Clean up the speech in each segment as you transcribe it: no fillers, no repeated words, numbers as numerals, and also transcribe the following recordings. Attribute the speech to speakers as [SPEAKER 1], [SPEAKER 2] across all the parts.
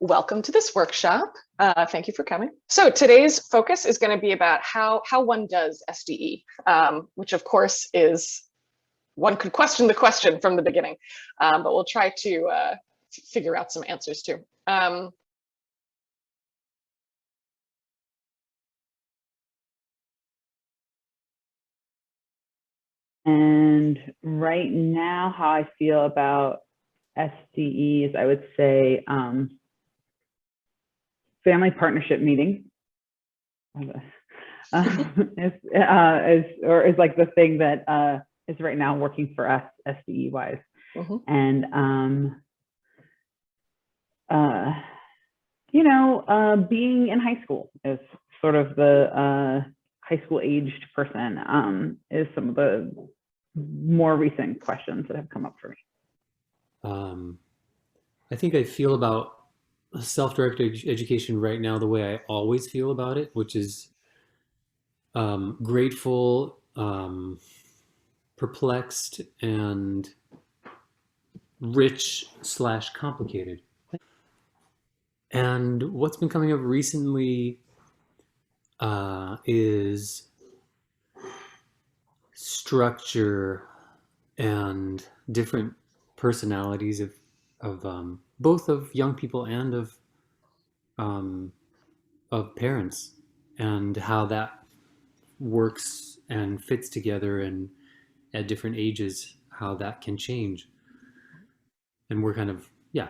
[SPEAKER 1] Welcome to this workshop. Thank you for coming. So today's focus is going to be about how one does SDE, which of course is, one could question the question from the beginning, but we'll try to figure out some answers too.
[SPEAKER 2] And right now, how I feel about SDEs, I would say family partnership meetings is like the thing that is right now working for us SDE wise. Mm-hmm. And being in high school is sort of the high school aged person is some of the more recent questions that have come up for me.
[SPEAKER 3] I think I feel about self-directed education right now the way I always feel about it, which is grateful, perplexed, and rich/complicated. And what's been coming up recently is structure and different personalities of both of young people and of parents, and how that works and fits together, and at different ages how that can change. And we're kind of in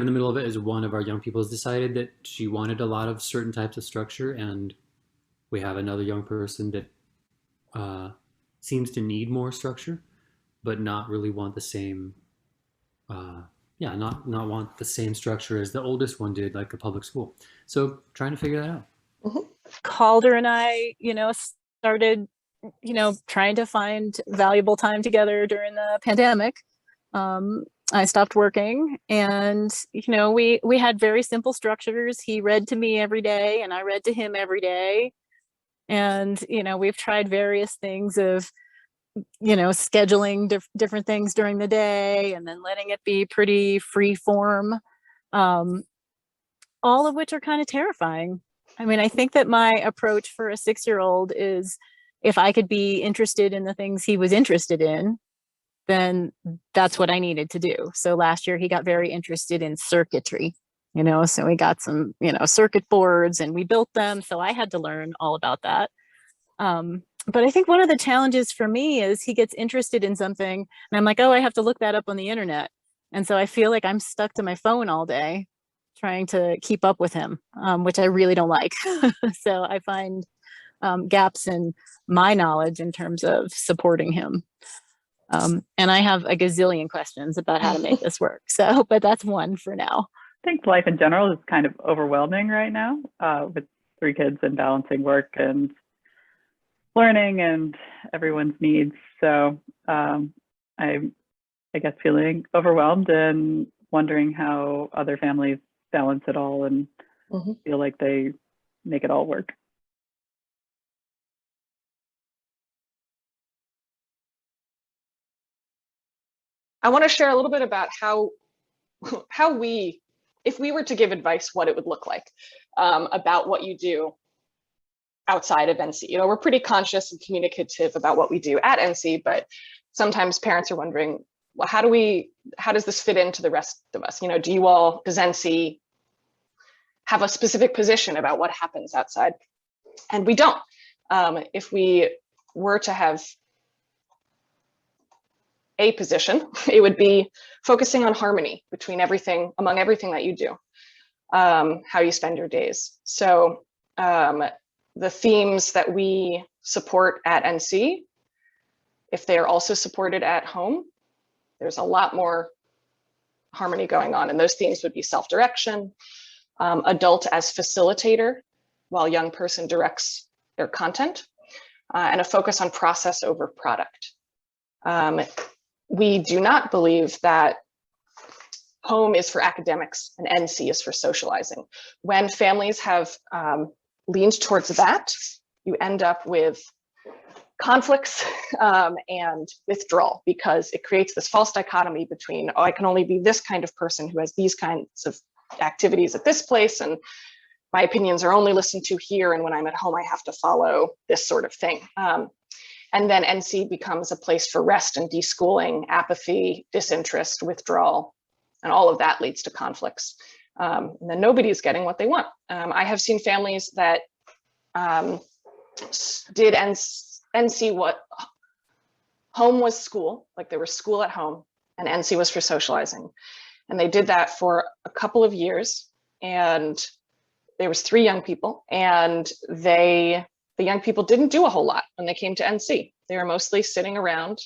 [SPEAKER 3] the middle of it, as one of our young people has decided that she wanted a lot of certain types of structure, and we have another young person that seems to need more structure but not really want the same not want the same structure as the oldest one did, like a public school. So trying to figure that out.
[SPEAKER 4] Mm-hmm. Calder and I, started, trying to find valuable time together during the pandemic. I stopped working, and, we had very simple structures. He read to me every day and I read to him every day. And, we've tried various things of, scheduling different things during the day and then letting it be pretty free form, all of which are kind of terrifying. I mean, I think that my approach for a 6-year-old is, if I could be interested in the things he was interested in, then that's what I needed to do. So last year he got very interested in circuitry, so we got some, circuit boards and we built them. So I had to learn all about that. But I think one of the challenges for me is he gets interested in something and I'm like, oh, I have to look that up on the internet. And so I feel like I'm stuck to my phone all day trying to keep up with him, which I really don't like. So I find gaps in my knowledge in terms of supporting him. And I have a gazillion questions about how to make this work. So, but that's one for now.
[SPEAKER 2] I think life in general is kind of overwhelming right now with 3 kids and balancing work and learning and everyone's needs. So I guess feeling overwhelmed and wondering how other families balance it all and feel like they make it all work.
[SPEAKER 1] I want to share a little bit about how we, if we were to give advice, what it would look like about what you do outside of NC. We're pretty conscious and communicative about what we do at NC, but sometimes parents are wondering, well, how does this fit into the rest of us? Does NC have a specific position about what happens outside? And we don't. If we were to have a position, it would be focusing on harmony among everything that you do, how you spend your days. So the themes that we support at NC, if they are also supported at home, there's a lot more harmony going on. And those themes would be self-direction, adult as facilitator, while young person directs their content, and a focus on process over product. We do not believe that home is for academics and NC is for socializing. When families have leaned towards that, you end up with conflicts and withdrawal, because it creates this false dichotomy between, oh, I can only be this kind of person who has these kinds of activities at this place, and my opinions are only listened to here, and when I'm at home, I have to follow this sort of thing. And then NC becomes a place for rest and deschooling, apathy, disinterest, withdrawal, and all of that leads to conflicts. And then nobody's getting what they want. I have seen families that did NC what home was school, like there was school at home, and NC was for socializing. And they did that for a couple of years, and there was 3 young people, and the young people didn't do a whole lot when they came to NC. They were mostly sitting around,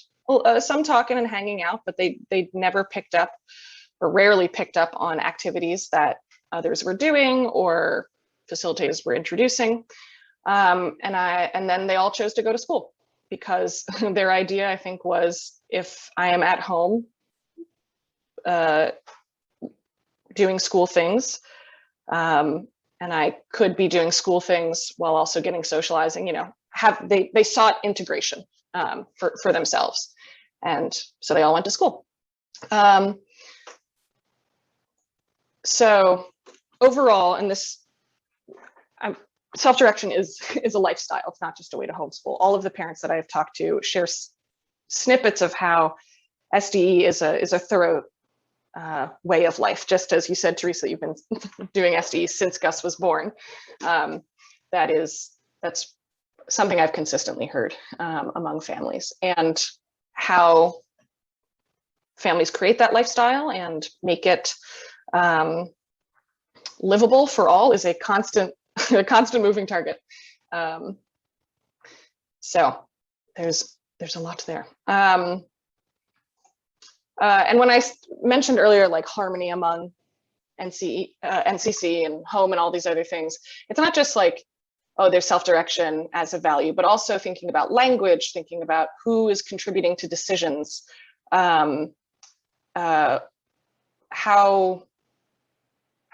[SPEAKER 1] some talking and hanging out, but they never picked up, or rarely picked up, on activities that others were doing or facilitators were introducing. And then they all chose to go to school, because their idea, I think, was, if I am at home doing school things, and I could be doing school things while also getting socializing, you know, they sought integration for themselves. And so they all went to school. So overall, and this, self-direction is a lifestyle. It's not just a way to homeschool. All of the parents that I have talked to share snippets of how SDE is a thorough way of life. Just as you said, Teresa, you've been doing SDE since Gus was born. That's something I've consistently heard among families, and how families create that lifestyle and make it livable for all is a constant moving target. So there's a lot there. And when I mentioned earlier, like harmony among NCC and home and all these other things, it's not just like, oh, there's self-direction as a value, but also thinking about language, thinking about who is contributing to decisions,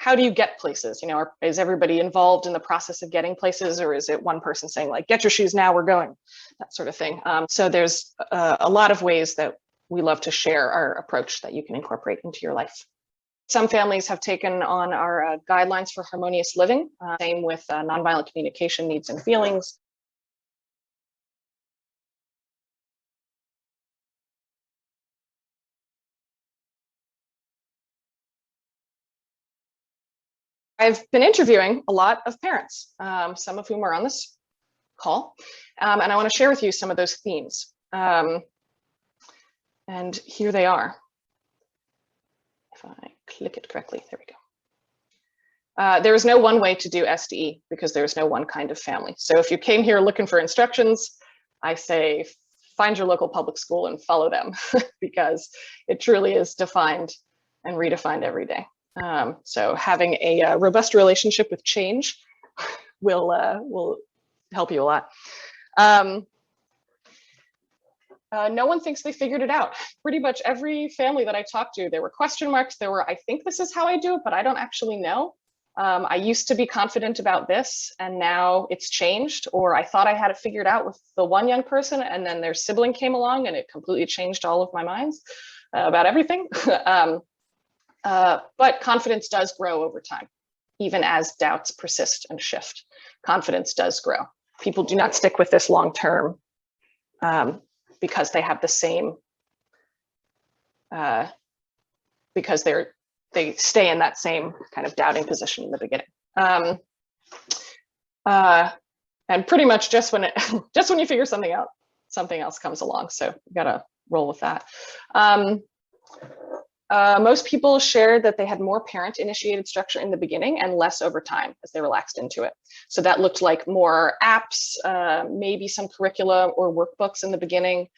[SPEAKER 1] how do you get places? You know, is everybody involved in the process of getting places, or is it one person saying like, get your shoes now, we're going, that sort of thing. So there's a lot of ways that we love to share our approach that you can incorporate into your life. Some families have taken on our guidelines for harmonious living, same with nonviolent communication needs and feelings. I've been interviewing a lot of parents, some of whom are on this call, and I want to share with you some of those themes. And here they are. If I click it correctly, there we go. There is no one way to do SDE, because there is no one kind of family. So if you came here looking for instructions, I say find your local public school and follow them, because it truly is defined and redefined every day. So having a robust relationship with change will help you a lot. No one thinks they figured it out. Pretty much every family that I talked to, there were question marks. There were, I think this is how I do it, but I don't actually know. I used to be confident about this, and now it's changed. Or I thought I had it figured out with the one young person, and then their sibling came along and it completely changed all of my minds about everything. But confidence does grow over time, even as doubts persist and shift. Confidence does grow. People do not stick with this long term because they have the same, because they stay in that same kind of doubting position in the beginning. And pretty much just when you figure something out, something else comes along. So you gotta roll with that. Most people shared that they had more parent-initiated structure in the beginning and less over time as they relaxed into it. So that looked like more apps, maybe some curricula or workbooks in the beginning.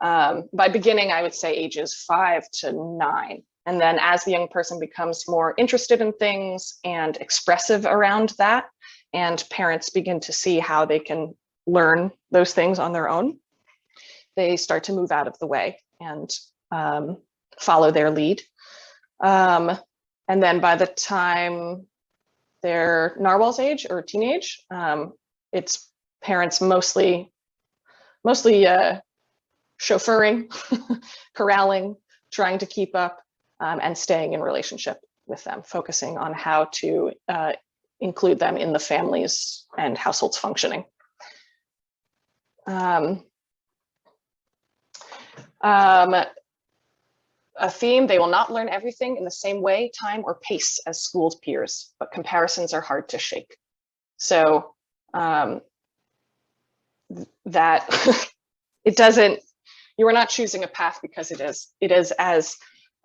[SPEAKER 1] By beginning, I would say ages 5 to 9. And then as the young person becomes more interested in things and expressive around that, and parents begin to see how they can learn those things on their own, they start to move out of the way and follow their lead. And then by the time they're narwhal's age or teenage, it's parents mostly chauffeuring, corralling, trying to keep up, and staying in relationship. with them, focusing on how to include them in the families and households functioning. A theme: they will not learn everything in the same way, time, or pace as school peers, but comparisons are hard to shake. So that it doesn't, you are not choosing a path because it is as,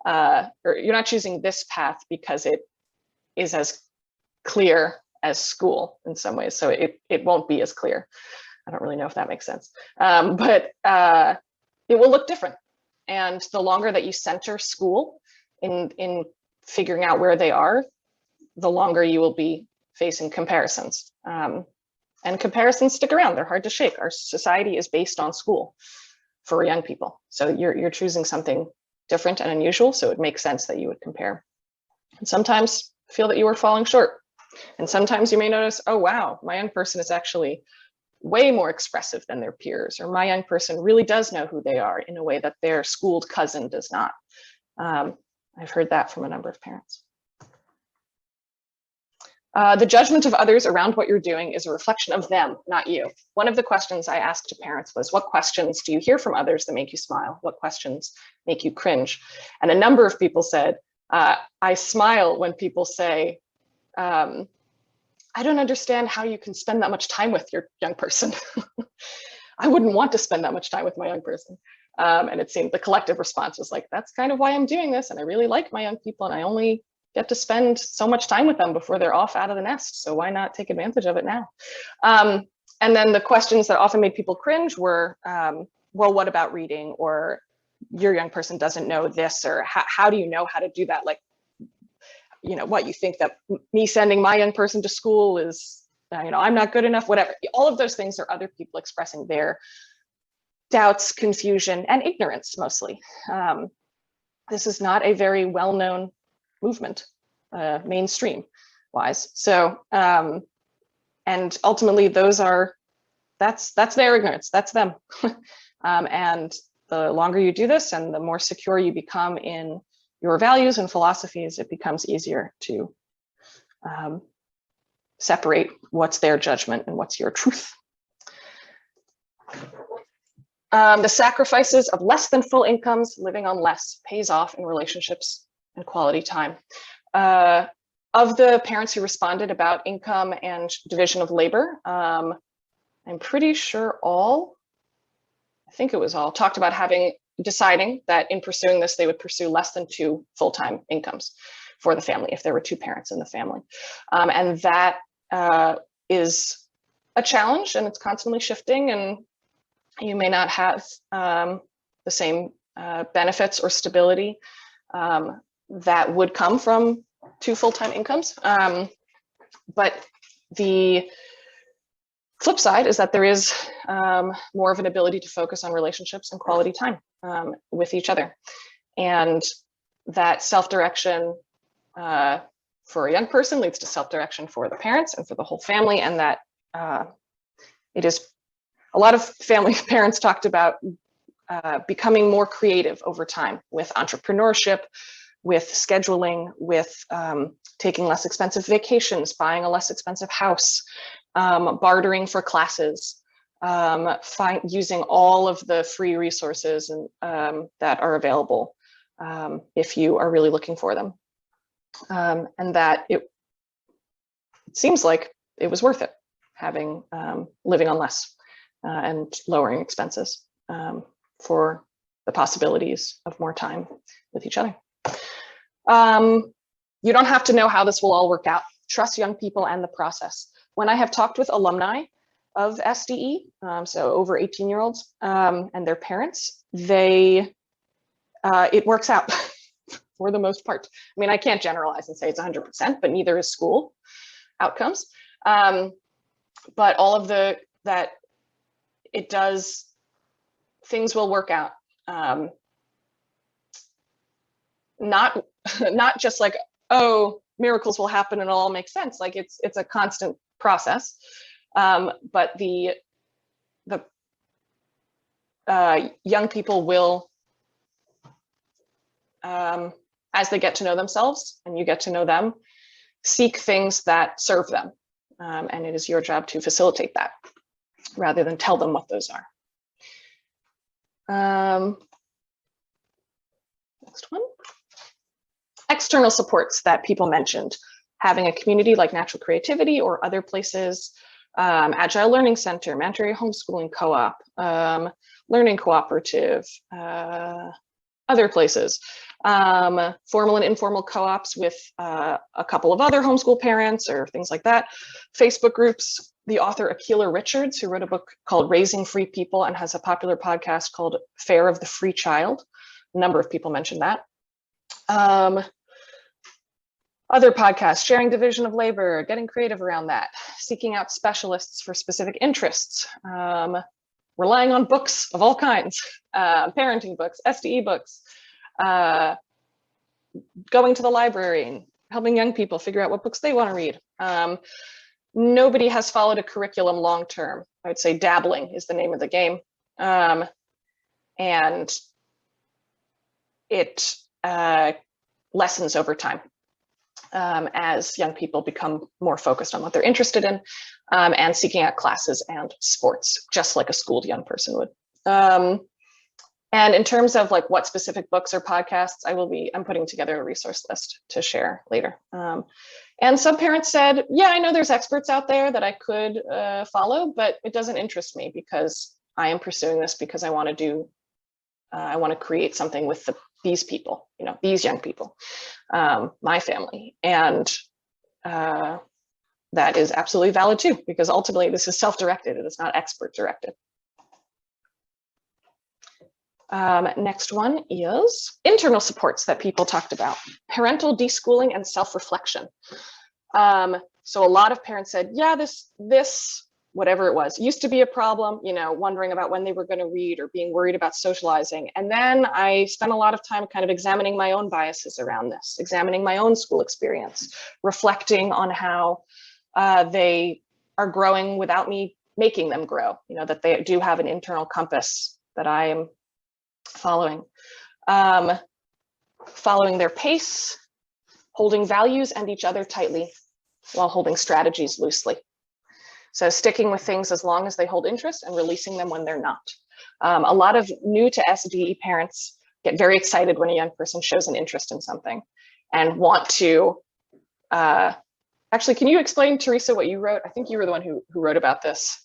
[SPEAKER 1] or you're not choosing this path because it is as clear as school in some ways. So it won't be as clear. I don't really know if that makes sense, but it will look different. And the longer that you center school in figuring out where they are, the longer you will be facing comparisons. And comparisons stick around, they're hard to shake. Our society is based on school for young people. So you're choosing something different and unusual, so it makes sense that you would compare. And sometimes feel that you are falling short. And sometimes you may notice, oh wow, my young person is actually way more expressive than their peers, or my young person really does know who they are in a way that their schooled cousin does not. I've heard that from a number of parents. The judgment of others around what you're doing is a reflection of them, not you. One of the questions I asked to parents was, what questions do you hear from others that make you smile? What questions make you cringe? And a number of people said, I smile when people say, I don't understand how you can spend that much time with your young person. I wouldn't want to spend that much time with my young person. And it seemed the collective response was like, that's kind of why I'm doing this. And I really like my young people, and I only get to spend so much time with them before they're off out of the nest. So why not take advantage of it now? And then the questions that often made people cringe were, well, what about reading? Or your young person doesn't know this, or how do you know how to do that? Like, you know, what, you think that me sending my young person to school is, you know, I'm not good enough, whatever. All of those things are other people expressing their doubts, confusion, and ignorance mostly. This is not a very well-known movement, mainstream wise. So, and ultimately those are, that's their ignorance, that's them. And the longer you do this and the more secure you become in your values and philosophies, it becomes easier to separate what's their judgment and what's your truth. The sacrifices of less than full incomes, living on less, pays off in relationships and quality time. Of the parents who responded about income and division of labor, I'm pretty sure all, I think it was all, talked about deciding that in pursuing this, they would pursue less than 2 full-time incomes for the family if there were 2 parents in the family. And that is a challenge, and it's constantly shifting, and you may not have the same benefits or stability that would come from 2 full-time incomes. But the flip side is that there is more of an ability to focus on relationships and quality time with each other. And that self-direction for a young person leads to self-direction for the parents and for the whole family. And that it is, a lot of family parents talked about becoming more creative over time with entrepreneurship, with scheduling, with taking less expensive vacations, buying a less expensive house, bartering for classes, using all of the free resources and, that are available if you are really looking for them. And that it seems like it was worth it, having living on less and lowering expenses for the possibilities of more time with each other. You don't have to know how this will all work out. Trust young people and the process. When I have talked with alumni of SDE, so over 18-year-olds and their parents, it works out for the most part. I mean, I can't generalize and say it's 100%, but neither is school outcomes. But all of that it does, things will work out. Not just like, oh, miracles will happen and it'll all make sense. Like it's a constant process. But the young people will as they get to know themselves and you get to know them, seek things that serve them. And it is your job to facilitate that rather than tell them what those are. Next one. External supports that people mentioned. Having a community like Natural Creativity or other places, Agile Learning Center, Mandatory Homeschooling Co-op, Learning Cooperative, other places. Formal and informal co-ops with a couple of other homeschool parents or things like that. Facebook groups. The author Akila Richards, who wrote a book called Raising Free People and has a popular podcast called Fare of the Free Child. A number of people mentioned that. Other podcasts, sharing division of labor, getting creative around that, seeking out specialists for specific interests, relying on books of all kinds, parenting books, SDE books, going to the library and helping young people figure out what books they want to read. Nobody has followed a curriculum long term. I would say dabbling is the name of the game. And it lessens over time as young people become more focused on what they're interested in and seeking out classes and sports, just like a schooled young person would. And in terms of like what specific books or podcasts, I'm putting together a resource list to share later. And some parents said, yeah, I know there's experts out there that I could follow, but it doesn't interest me because I am pursuing this because I want to create something with these people, these young people, my family. And that is absolutely valid too, because ultimately this is self-directed. It is not expert directed. Next one is internal supports that people talked about. Parental deschooling and self-reflection. So a lot of parents said, yeah, this, whatever it was, used to be a problem, wondering about when they were going to read or being worried about socializing. And then I spent a lot of time kind of examining my own biases around this, examining my own school experience, reflecting on how they are growing without me making them grow, that they do have an internal compass that I am following. Following their pace, holding values and each other tightly while holding strategies loosely. So sticking with things as long as they hold interest and releasing them when they're not. A lot of new to SDE parents get very excited when a young person shows an interest in something and want to, actually, can you explain, Teresa, what you wrote? I think you were the one who wrote about this.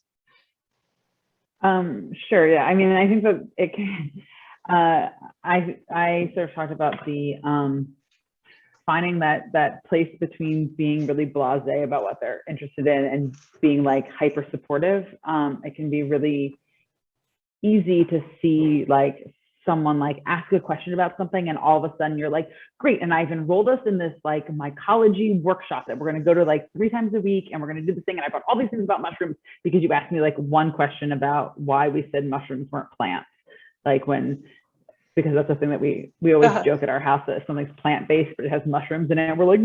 [SPEAKER 5] Sure, yeah. I mean, I think that it can, I sort of talked about the finding that place between being really blasé about what they're interested in and being like hyper supportive. It can be really easy to see like someone like ask a question about something and all of a sudden you're like, great, and I've enrolled us in this like mycology workshop that we're going to go to like 3 times a week and we're going to do this thing, and I brought all these things about mushrooms because you asked me like one question about why we said mushrooms weren't plants, because that's the thing that we always joke at our house, that something's plant-based but it has mushrooms in it, and we're like,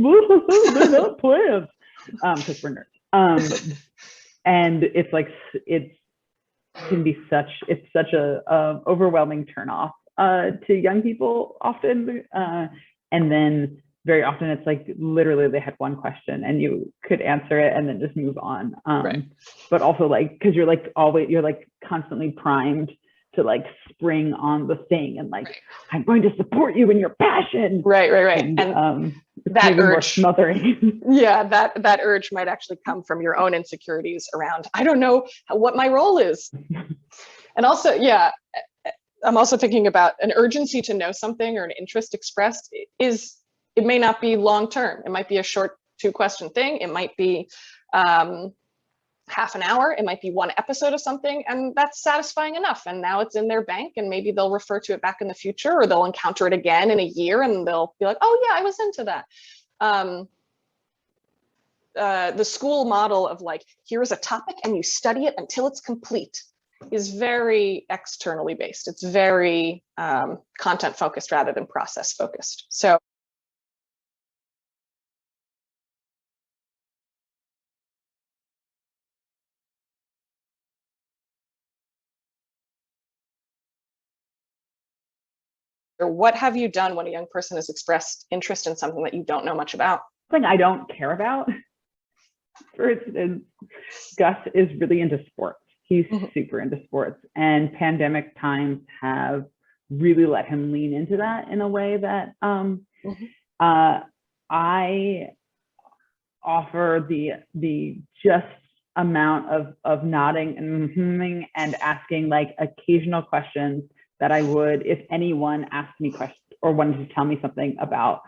[SPEAKER 5] they're not plants, because we're nerds. And it's like it's such a overwhelming turnoff to young people often, and then very often it's like literally they had one question and you could answer it and then just move on. Right. But also like because you're like constantly primed to like spring on the thing and like, I'm going to support you in your passion. Right. And
[SPEAKER 1] that urge,
[SPEAKER 5] smothering.
[SPEAKER 1] Yeah, that urge might actually come from your own insecurities around, I don't know what my role is. And also, yeah, I'm also thinking about an urgency to know something or an interest expressed it may not be long-term. It might be a short 2-question thing. It might be half an hour, it might be 1 episode of something, and that's satisfying enough. And now it's in their bank, and maybe they'll refer to it back in the future, or they'll encounter it again in a year and they'll be like, oh yeah, I was into that. The school model of like, here's a topic and you study it until it's complete is very externally based. It's very content focused rather than process focused. So what have you done when a young person has expressed interest in something that you don't know much about?
[SPEAKER 5] Something I don't care about. For instance, Gus is really into sports. He's super into sports, and pandemic times have really let him lean into that in a way that I offer the just amount of nodding and hmming and asking like occasional questions that I would if anyone asked me questions or wanted to tell me something about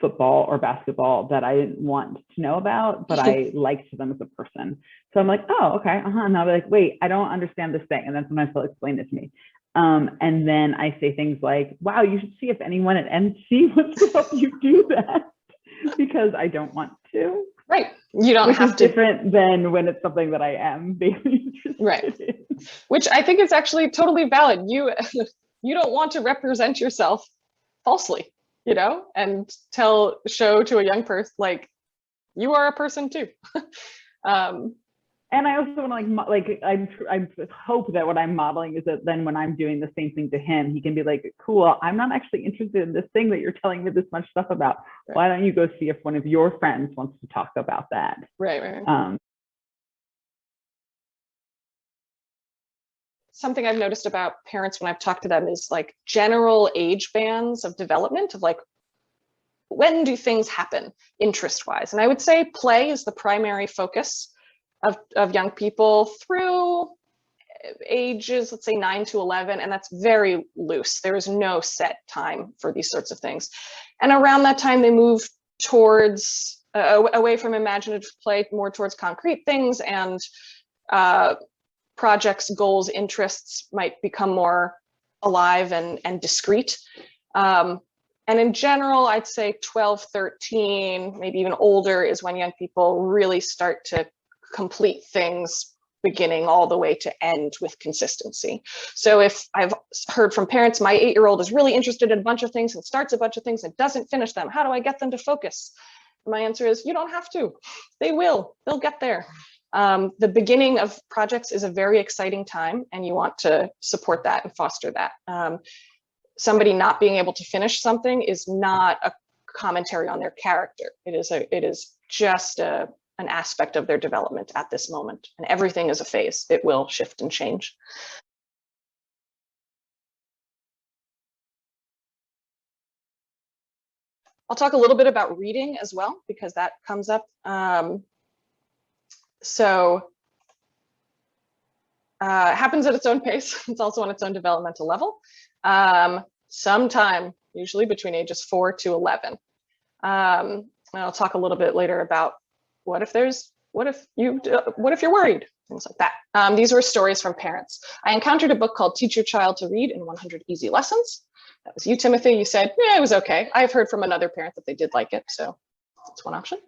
[SPEAKER 5] football or basketball that I didn't want to know about, but I liked them as a person. So I'm like, oh, okay, and I'll be like, wait, I don't understand this thing. And then sometimes they'll explain it to me. And then I say things like, wow, you should see if anyone at NC wants to help you do that, because I don't want to.
[SPEAKER 1] Right. You don't
[SPEAKER 5] Which
[SPEAKER 1] have
[SPEAKER 5] is
[SPEAKER 1] to.
[SPEAKER 5] Different than when it's something that I am very interested
[SPEAKER 1] Right.
[SPEAKER 5] in.
[SPEAKER 1] Which I think is actually totally valid. You don't want to represent yourself falsely, and show to a young person, like, you are a person too.
[SPEAKER 5] And I also want to I hope that what I'm modeling is that then when I'm doing the same thing to him, he can be like, cool, I'm not actually interested in this thing that you're telling me this much stuff about. Right. Why don't you go see if one of your friends wants to talk about that?
[SPEAKER 1] Right. Something I've noticed about parents when I've talked to them is like general age bands of development of like, when do things happen interest-wise? And I would say play is the primary focus of young people through ages, let's say 9 to 11, and that's very loose. There is no set time for these sorts of things. And around that time, they move towards, away from imaginative play, more towards concrete things, and projects, goals, interests might become more alive and discrete. And in general, I'd say 12, 13, maybe even older is when young people really start to complete things beginning all the way to end with consistency. So if I've heard from parents, my 8-year-old is really interested in a bunch of things and starts a bunch of things and doesn't finish them, how do I get them to focus? And my answer is, you don't have to. They will. They'll get there. The beginning of projects is a very exciting time, and you want to support that and foster that. Somebody not being able to finish something is not a commentary on their character. It is just an aspect of their development at this moment, and everything is a phase. It will shift and change. I'll talk a little bit about reading as well, because that comes up. It happens at its own pace. It's also on its own developmental level. Sometime, usually between ages 4 to 11. And I'll talk a little bit later about what if you're worried, things like that. These were stories from parents. I encountered a book called Teach Your Child to Read in 100 Easy Lessons. That was you, Timothy. You said, yeah, it was okay. I've heard from another parent that they did like it, so that's one option.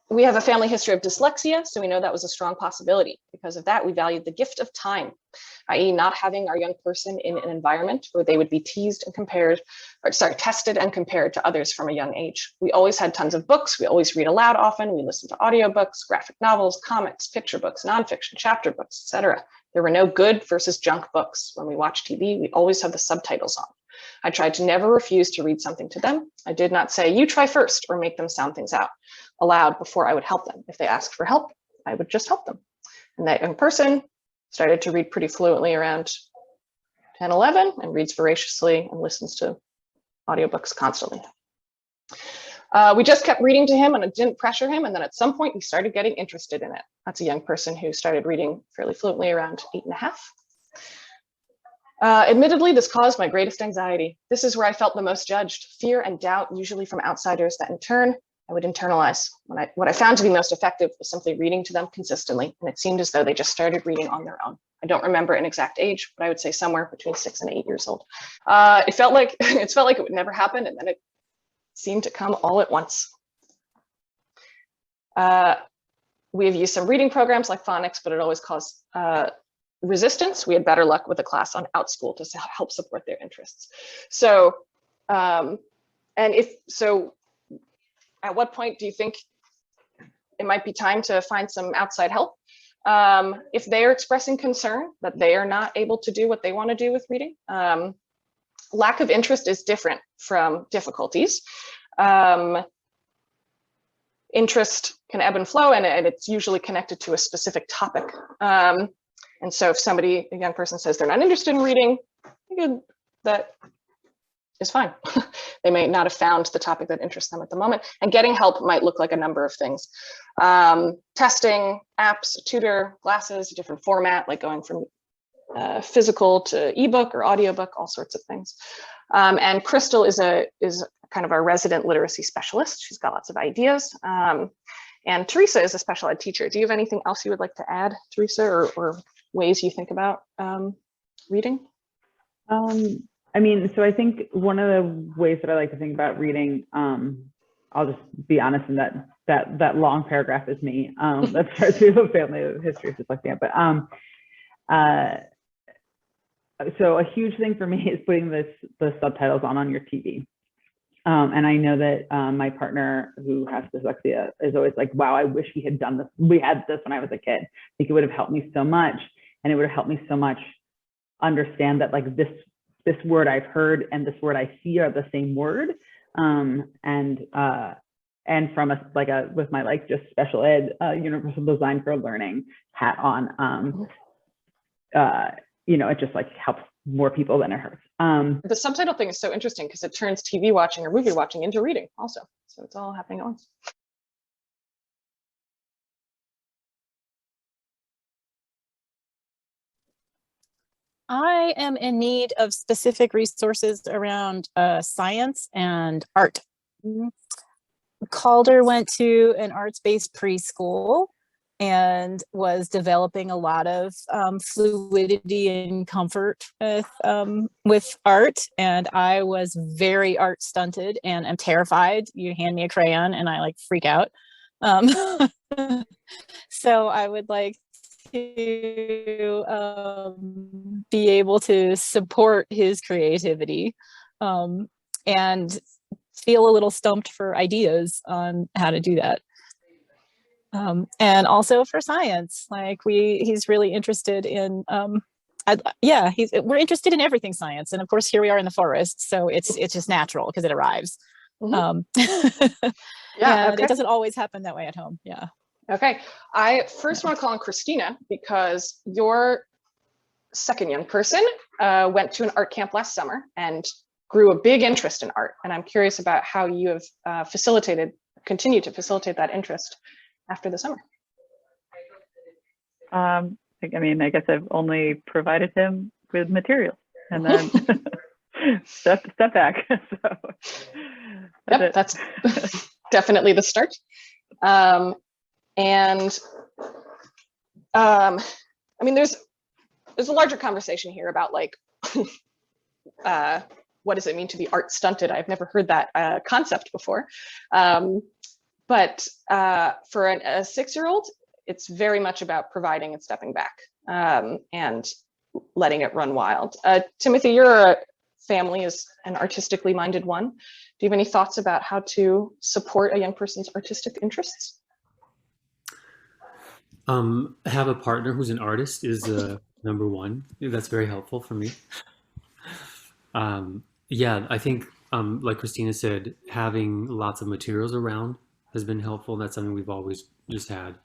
[SPEAKER 1] We have a family history of dyslexia, so we know that was a strong possibility. Because of that, we valued the gift of time, i.e. not having our young person in an environment where they would be tested and compared to others from a young age. We always had tons of books. We always read aloud often. We listened to audiobooks, graphic novels, comics, picture books, nonfiction, chapter books, etc. There were no good versus junk books. When we watched TV, we always have the subtitles on. I tried to never refuse to read something to them. I did not say, you try first, or make them sound things out aloud before I would help them. If they asked for help, I would just help them. And that young person started to read pretty fluently around 10, 11, and reads voraciously and listens to audiobooks constantly. We just kept reading to him, and it didn't pressure him. And then at some point, he started getting interested in it. That's a young person who started reading fairly fluently around 8.5. Admittedly, this caused my greatest anxiety. This is where I felt the most judged. Fear and doubt, usually from outsiders, that in turn, I would internalize. What I found to be most effective was simply reading to them consistently, and it seemed as though they just started reading on their own. I don't remember an exact age, but I would say somewhere between 6 and 8 years old. It felt like it would never happen, and then it seemed to come all at once. We have used some reading programs like phonics, but it always caused resistance. We had better luck with a class on OutSchool to help support their interests. So, at what point do you think it might be time to find some outside help? If they are expressing concern that they are not able to do what they want to do with reading, lack of interest is different from difficulties. Interest can ebb and flow, and it's usually connected to a specific topic. And so if somebody, a young person, says they're not interested in reading, that is fine. They may not have found the topic that interests them at the moment. And getting help might look like a number of things. Testing, apps, a tutor, glasses, a different format, like going from physical to ebook or audiobook, all sorts of things. And Crystal is kind of our resident literacy specialist. She's got lots of ideas. And Teresa is a special ed teacher. Do you have anything else you would like to add, Teresa, or ways you think about reading?
[SPEAKER 5] I mean, so I think one of the ways that I like to think about reading, I'll just be honest in that long paragraph is me. That starts with a family history of dyslexia. But so a huge thing for me is putting the subtitles on your TV. And I know that my partner who has dyslexia is always like, wow, I wish we had done this. We had this when I was a kid. I think it would have helped me so much. And it would have helped me so much understand that like this word I've heard and this word I see are the same word. And from with my like just special ed universal design for learning hat on, it just like helps more people than it hurts.
[SPEAKER 1] The subtitle thing is so interesting because it turns TV watching or movie watching into reading also. So it's all happening at once.
[SPEAKER 4] I am in need of specific resources around science and art. Calder went to an arts-based preschool and was developing a lot of fluidity and comfort with art. And I was very art stunted and am terrified. You hand me a crayon and I like freak out. So I would like to be able to support his creativity and feel a little stumped for ideas on how to do that. And also for science, like he's really interested in, we're interested in everything science. And of course, here we are in the forest. So it's just natural because it arrives.
[SPEAKER 1] Mm-hmm.
[SPEAKER 4] Yeah, okay. It doesn't always happen that way at home. Yeah.
[SPEAKER 1] Okay. I first want to call on Christina because your second young person went to an art camp last summer and grew a big interest in art. And I'm curious about how you have continued to facilitate that interest after the summer.
[SPEAKER 2] I guess I've only provided him with materials and then step back. So
[SPEAKER 1] that's definitely the start. There's a larger conversation here about like, what does it mean to be art stunted? I've never heard that concept before. But for a 6-year-old, it's very much about providing and stepping back and letting it run wild. Timothy, your family is an artistically minded one. Do you have any thoughts about how to support a young person's artistic interests?
[SPEAKER 3] Have a partner who's an artist is number one. That's very helpful for me. I think like Christina said, having lots of materials around has been helpful. That's something we've always just had.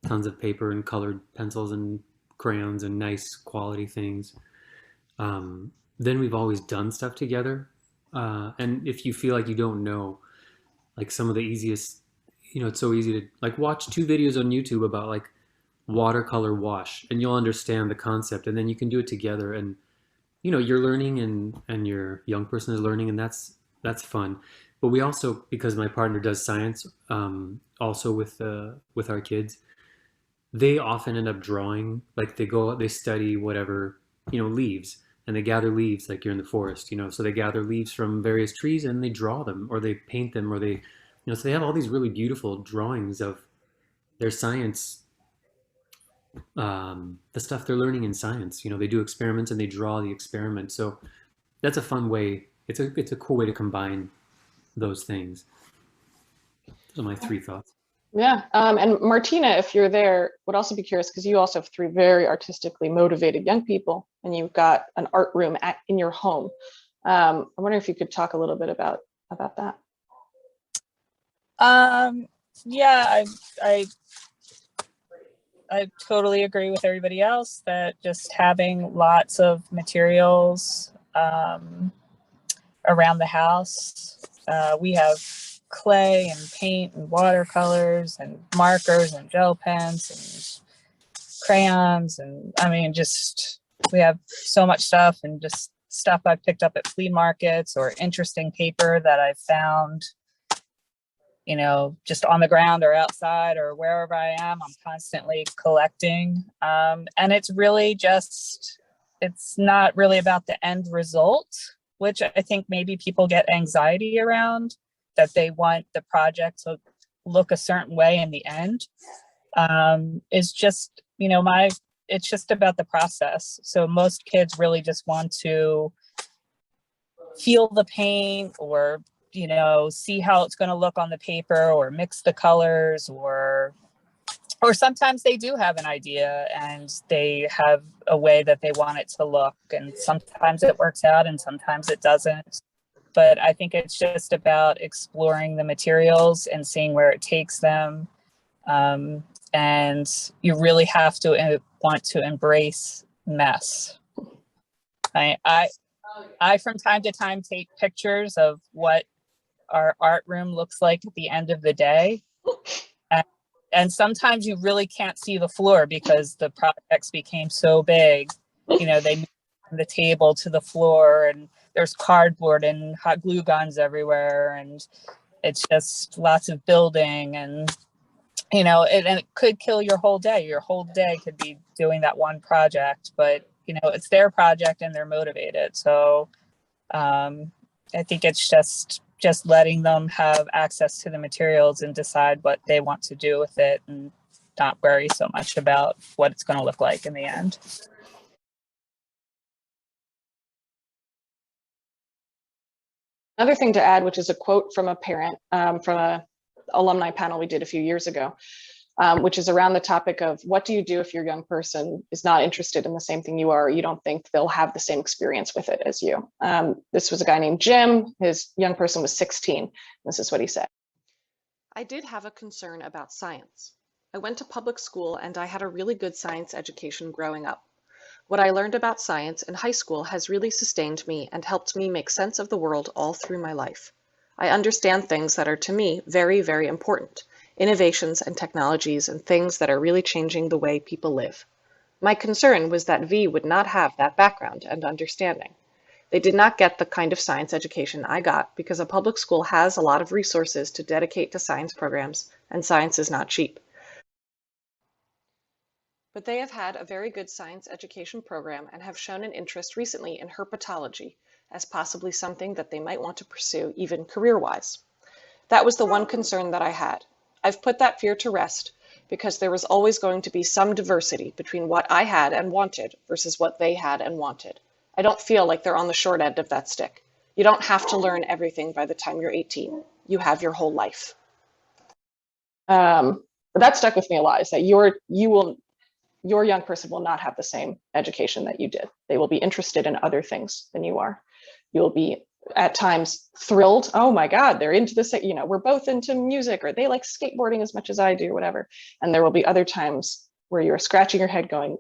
[SPEAKER 3] Tons of paper and colored pencils and crayons and nice quality things. Then we've always done stuff together. And if you feel like you don't know, like some of the easiest, it's so easy to like watch 2 videos on YouTube about like watercolor wash and you'll understand the concept and then you can do it together and you're learning and your young person is learning and that's fun. But we also, because my partner does science also with our kids, they often end up drawing, like they study whatever, leaves, and they gather leaves like you're in the forest, so they gather leaves from various trees and they draw them or they paint them or they, so they have all these really beautiful drawings of their science, the stuff they're learning in science. They do experiments and they draw the experiment. So that's a fun way. It's a cool way to combine those things. Those are my 3 thoughts.
[SPEAKER 1] Yeah. And Martina, if you're there, would also be curious because you also have 3 very artistically motivated young people and you've got an art room in your home. I wonder if you could talk a little bit about that.
[SPEAKER 4] Yeah, I totally agree with everybody else that just having lots of materials around the house. We have clay and paint and watercolors and markers and gel pens and crayons, and I mean, just we have so much stuff, and just stuff I've picked up at flea markets or interesting paper that I've found, you know, just on the ground or outside or wherever I am. I'm constantly collecting. And it's really just, it's not really about the end result, which I think maybe people get anxiety around, that they want the project to look a certain way in the end. Is just, you know, it's just about the process. So most kids really just want to feel the paint, or, you know, see how it's going to look on the paper, or mix the colors, or sometimes they do have an idea and they have a way that they want it to look, and sometimes it works out and sometimes it doesn't. But I think it's just about exploring the materials and seeing where it takes them. And you really have to want to embrace mess. I from time to time take pictures of what our art room looks like at the end of the day. And sometimes you really can't see the floor because the projects became so big. You know, they moved from the table to the floor, and there's cardboard and hot glue guns everywhere, and it's just lots of building, and you know, and it could kill your whole day. Your whole day could be doing that one project, but you know, it's their project and they're motivated. So I think it's just letting them have access to the materials and decide what they want to do with it, and not worry so much about what it's going to look like in the end.
[SPEAKER 1] Another thing to add, which is a quote from a parent from a alumni panel we did a few years ago, which is around the topic of what do you do if your young person is not interested in the same thing you are, or you don't think they'll have the same experience with it as you. This was a guy named Jim. His young person was 16. This is what he said. I did have a concern about science. I went to public school and I had a really good science education growing up. What I learned about science in high school has really sustained me and helped me make sense of the world all through my life. I understand things that are to me very, very important. Innovations and technologies and things that are really changing the way people live. My concern was that V would not have that background and understanding. They did not get the kind of science education I got because a public school has a lot of resources to dedicate to science programs, and science is not cheap. But they have had a very good science education program and have shown an interest recently in herpetology as possibly something that they might want to pursue even career-wise. That was the one concern that I had. I've put that fear to rest because there was always going to be some diversity between what I had and wanted versus what they had and wanted. I don't feel like they're on the short end of that stick. You don't have to learn everything by the time you're 18. You have your whole life. But that stuck with me a lot, is that your young person will not have the same education that you did. They will be interested in other things than you are. You'll be at times thrilled. Oh my God, they're into this, you know, we're both into music, or they like skateboarding as much as I do, whatever. And there will be other times where you're scratching your head going,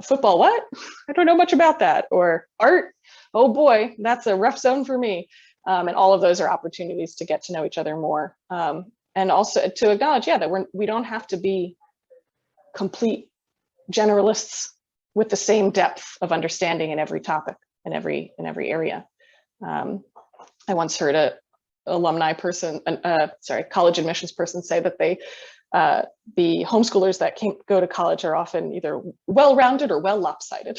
[SPEAKER 1] football, what? I don't know much about that. Or art, oh boy, that's a rough zone for me. And all of those are opportunities to get to know each other more. And also to acknowledge, yeah, that we don't have to be complete generalists with the same depth of understanding in every topic, in every area. I once heard a alumni person, college admissions person say that the homeschoolers that go to college are often either well-rounded or well lopsided.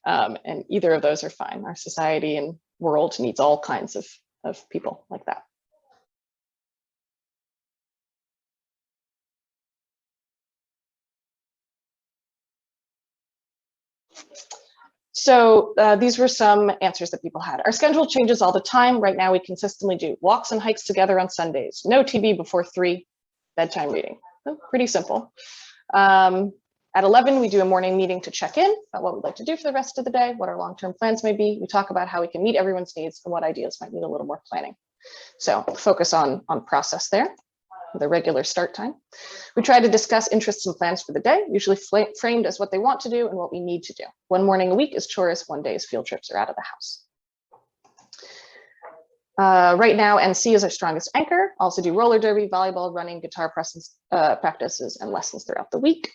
[SPEAKER 1] And either of those are fine. Our society and world needs all kinds of people like that. So these were some answers that people had. Our schedule changes all the time. Right now, we consistently do walks and hikes together on Sundays. No TV before 3, bedtime reading. So pretty simple. At 11, we do a morning meeting to check in about what we'd like to do for the rest of the day, what our long-term plans may be. We talk about how we can meet everyone's needs and what ideas might need a little more planning. So focus on process there with a regular start time. We try to discuss interests and plans for the day, usually framed as what they want to do and what we need to do. One morning a week is chores, one day is field trips or out of the house. Right now, NC is our strongest anchor. Also do roller derby, volleyball, running, guitar practices, and lessons throughout the week.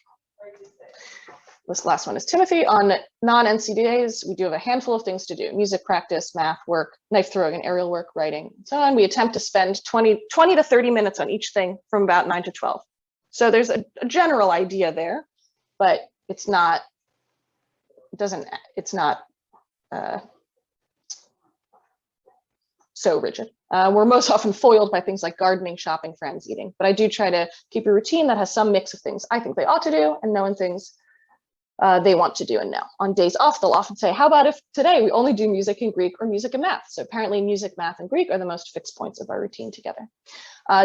[SPEAKER 1] This last one is Timothy. On non-NC days, we do have a handful of things to do: music practice, math work, knife throwing and aerial work, writing, and so on. We attempt to spend 20 to 30 minutes on each thing from about 9 to 12. So there's a general idea there, but it's not so rigid. We're most often foiled by things like gardening, shopping, friends, eating, but I do try to keep a routine that has some mix of things I think they ought to do and knowing things they want to do and know. On days off, they'll often say, how about if today we only do music and Greek or music and math? So apparently music, math, and Greek are the most fixed points of our routine together.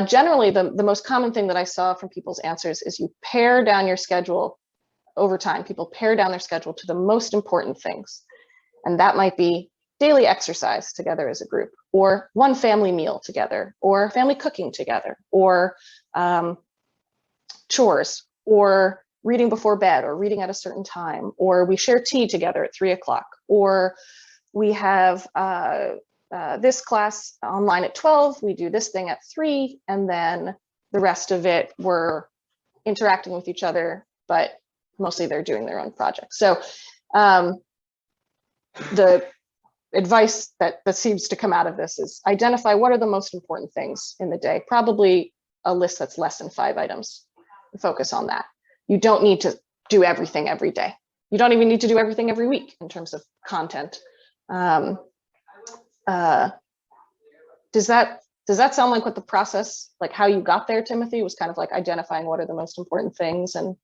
[SPEAKER 1] Generally, the most common thing that I saw from people's answers is you pare down your schedule over time. People pare down their schedule to the most important things. And that might be daily exercise together as a group, or one family meal together, or family cooking together, or chores, or reading before bed, or reading at a certain time, or we share tea together at 3 o'clock, or we have this class online at 12, we do this thing at 3, and then the rest of it we're interacting with each other, but mostly they're doing their own projects. So the advice that seems to come out of this is identify what are the most important things in the day, probably a list that's less than 5 items. Focus on that. You don't need to do everything every day. You don't even need to do everything every week in terms of content. Does that sound like what the process, like how you got there, Timothy, was kind of like identifying what are the most important things and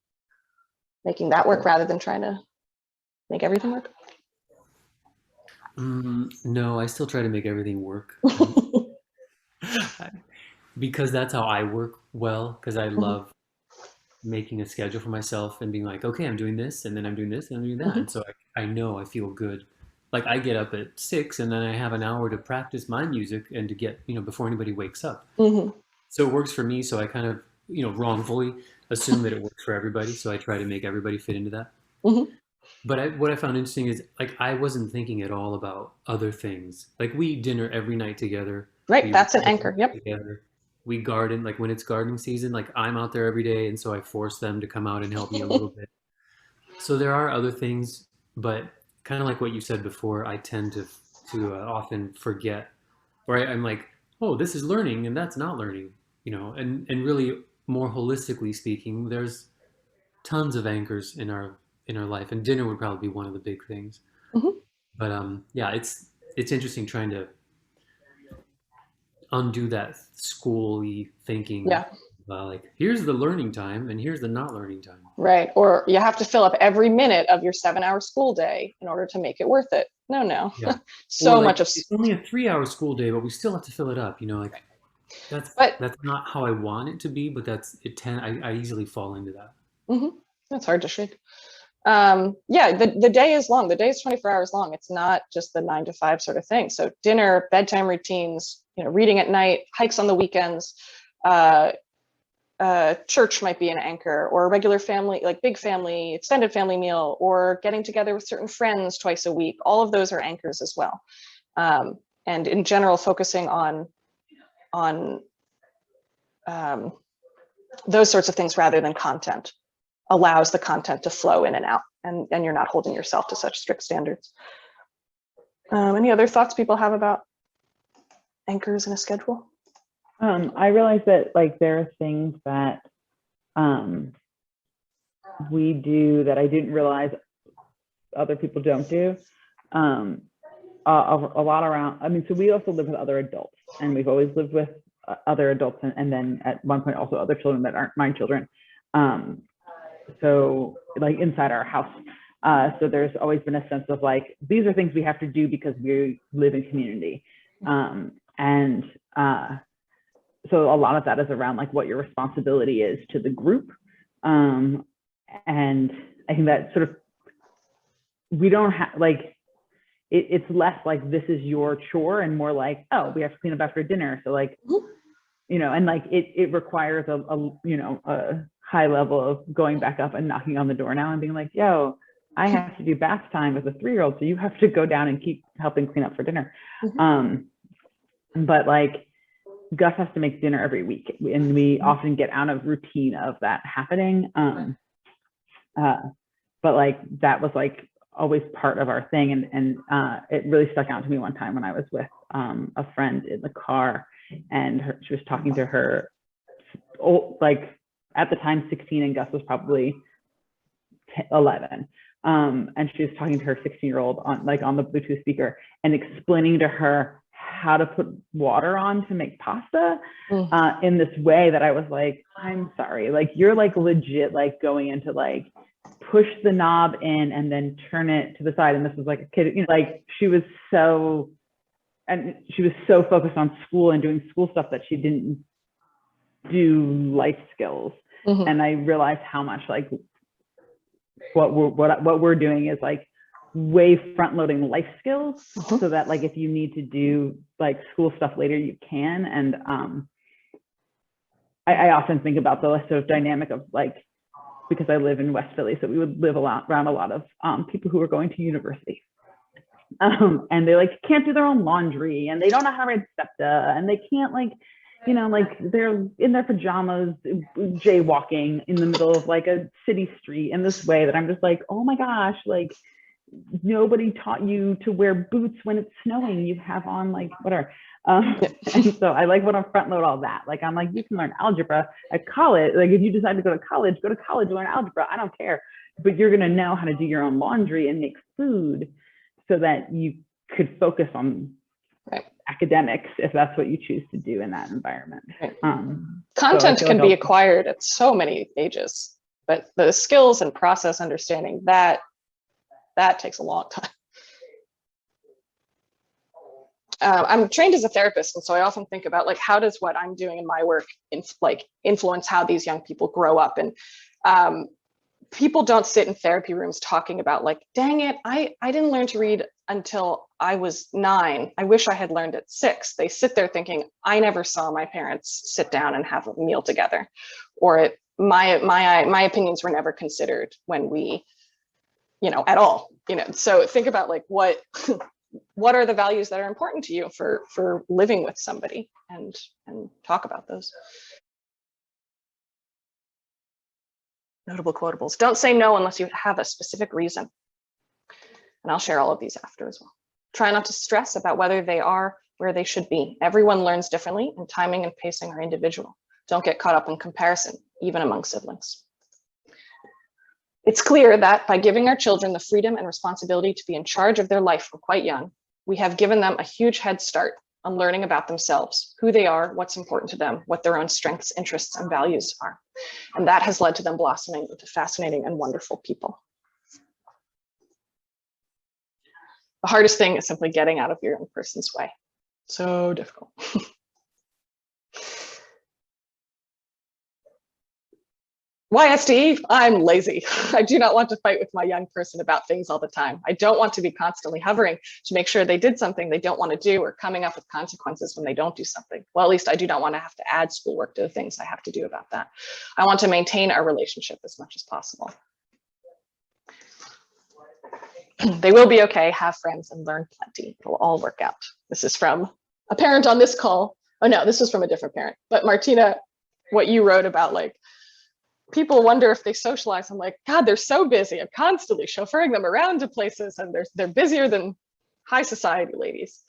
[SPEAKER 1] making that work rather than trying to make everything work?
[SPEAKER 3] No, I still try to make everything work. Because that's how I work well, because I love making a schedule for myself and being like, okay, I'm doing this, and then I'm doing this, and I'm doing that. And so I know I feel good. Like I get up at 6 and then I have an hour to practice my music and to get, before anybody wakes up. So it works for me. So I kind of, wrongfully assume that it works for everybody. So I try to make everybody fit into that. But what I found interesting is like, I wasn't thinking at all about other things. Like we eat dinner every night together.
[SPEAKER 1] Right, that's an anchor, yep.
[SPEAKER 3] Together. We garden, like when it's gardening season, like I'm out there every day. And so I force them to come out and help me a little bit. So there are other things, but kind of like what you said before, I tend to often forget, or I'm like, oh, this is learning and that's not learning, and really more holistically speaking, there's tons of anchors in our life, and dinner would probably be one of the big things. But yeah, it's interesting trying to undo that school-y thinking. Yeah. Like here's the learning time and here's the not learning time.
[SPEAKER 1] Right. Or you have to fill up every minute of your 7-hour school day in order to make it worth it. No. Yeah. So much of
[SPEAKER 3] it's only a 3-hour school day, but we still have to fill it up, like that's not how I want it to be, but I easily fall into that.
[SPEAKER 1] That's hard to shake. Yeah, the day is long. The day is 24 hours long. It's not just the 9 to 5 sort of thing. So dinner, bedtime routines, reading at night, hikes on the weekends, church might be an anchor, or a regular family, like big family, extended family meal, or getting together with certain friends twice a week. All of those are anchors as well. And in general, focusing on those sorts of things rather than content allows the content to flow in and out, and you're not holding yourself to such strict standards. Any other thoughts people have about anchors in a schedule?
[SPEAKER 5] I realize that like there are things that we do that I didn't realize other people don't do. A lot around, so we also live with other adults, and we've always lived with other adults, and then at one point also other children that aren't my children. So like inside our house. So there's always been a sense of like, these are things we have to do because we live in community. So a lot of that is around like what your responsibility is to the group. And I think that sort of, we don't have like, it's less like this is your chore and more like, oh, we have to clean up after dinner. So like, you know, and like it requires a high level of going back up and knocking on the door now and being like, yo, I have to do bath time with a 3-year-old, so you have to go down and keep helping clean up for dinner. But like Gus has to make dinner every week, and we often get out of routine of that happening. But like that was like always part of our thing, and it really stuck out to me one time when I was with a friend in the car, and she was talking to her old, like at the time 16, and Gus was probably 11. And she was talking to her 16-year-old on the Bluetooth speaker and explaining to her how to put water on to make pasta in this way that I was like, I'm sorry, like you're like legit like going into like push the knob in and then turn it to the side. And this was like a kid, you know, like she was so focused on school and doing school stuff that she didn't do life skills. And I realized how much like what we're doing is like way front loading life skills so that like if you need to do like school stuff later, you can. And I often think about the sort of dynamic of like, because I live in West Philly, so we would live around a lot of people who are going to university. And they like can't do their own laundry, and they don't know how to write SEPTA, and they can't like, you know, like they're in their pajamas jaywalking in the middle of like a city street in this way that I'm just like, oh my gosh, like nobody taught you to wear boots when it's snowing. You have on like whatever. And so I like want to front load all that. Like I'm like, you can learn algebra at college. Like if you decide to go to college, learn algebra. I don't care. But you're gonna know how to do your own laundry and make food so that you could focus on academics if that's what you choose to do in that environment.
[SPEAKER 1] Content can be acquired at so many ages, but the skills and process understanding that takes a long time. I'm trained as a therapist, and so I often think about like, how does what I'm doing in my work influence how these young people grow up? And people don't sit in therapy rooms talking about like, dang it, I didn't learn to read until I was 9. I wish I had learned at 6. They sit there thinking, I never saw my parents sit down and have a meal together, or my opinions were never considered when we, you know, at all, you know. So think about like what are the values that are important to you for living with somebody, and talk about those. Notable quotables. Don't say no unless you have a specific reason. And I'll share all of these after as well. Try not to stress about whether they are where they should be. Everyone learns differently, and timing and pacing are individual. Don't get caught up in comparison, even among siblings. It's clear that by giving our children the freedom and responsibility to be in charge of their life from quite young, we have given them a huge head start on learning about themselves, who they are, what's important to them, what their own strengths, interests, and values are. And that has led to them blossoming into fascinating and wonderful people. The hardest thing is simply getting out of your own person's way. So difficult. YSD, I'm lazy. I do not want to fight with my young person about things all the time. I don't want to be constantly hovering to make sure they did something they don't want to do, or coming up with consequences when they don't do something. Well, at least I do not want to have to add schoolwork to the things I have to do about that. I want to maintain our relationship as much as possible. They will be okay, have friends, and learn plenty. It'll all work out. This is from a parent on this call. Oh no, this was from a different parent. But Martina, what you wrote about like, people wonder if they socialize. I'm like, God, they're so busy. I'm constantly chauffeuring them around to places, and they're busier than high society ladies.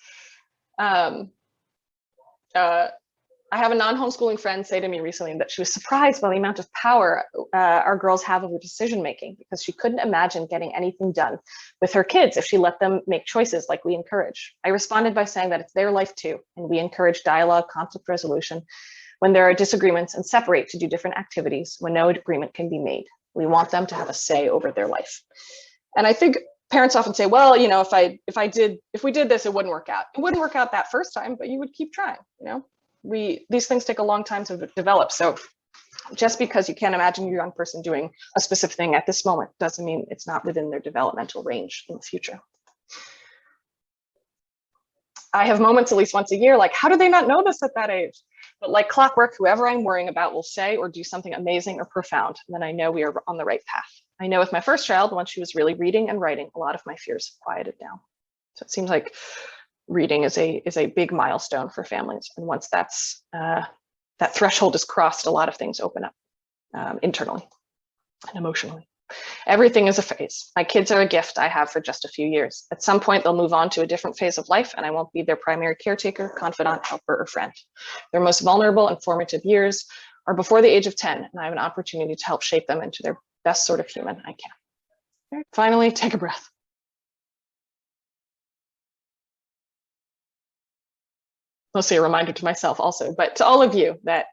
[SPEAKER 1] I have a non-homeschooling friend say to me recently that she was surprised by the amount of power our girls have over decision making, because she couldn't imagine getting anything done with her kids if she let them make choices like we encourage. I responded by saying that it's their life too, and we encourage dialogue, conflict resolution when there are disagreements, and separate to do different activities when no agreement can be made. We want them to have a say over their life. And I think parents often say, well, you know, if we did this, it wouldn't work out. It wouldn't work out that first time, but you would keep trying, you know? These things take a long time to develop. So Just because you can't imagine your young person doing a specific thing at this moment doesn't mean it's not within their developmental range in the future. I have moments at least once a year, like, how do they not know this at that age? But like clockwork, whoever I'm worrying about will say or do something amazing or profound. And then I know we are on the right path. I know with my first child, once she was really reading and writing, a lot of my fears quieted down. So it seems like reading is a big milestone for families. And once that's that threshold is crossed, a lot of things open up internally and emotionally. Everything is a phase. My kids are a gift I have for just a few years. At some point, they'll move on to a different phase of life, and I won't be their primary caretaker, confidant, helper, or friend. Their most vulnerable and formative years are before the age of 10, and I have an opportunity to help shape them into their best sort of human I can. Finally, take a breath. Mostly a reminder to myself also, but to all of you that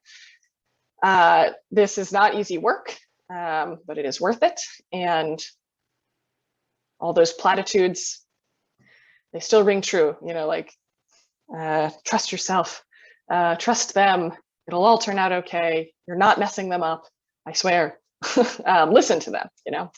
[SPEAKER 1] this is not easy work. But it is worth it. And all those platitudes, they still ring true, you know, like trust yourself, trust them, it'll all turn out okay. You're not messing them up, I swear. Listen to them, you know.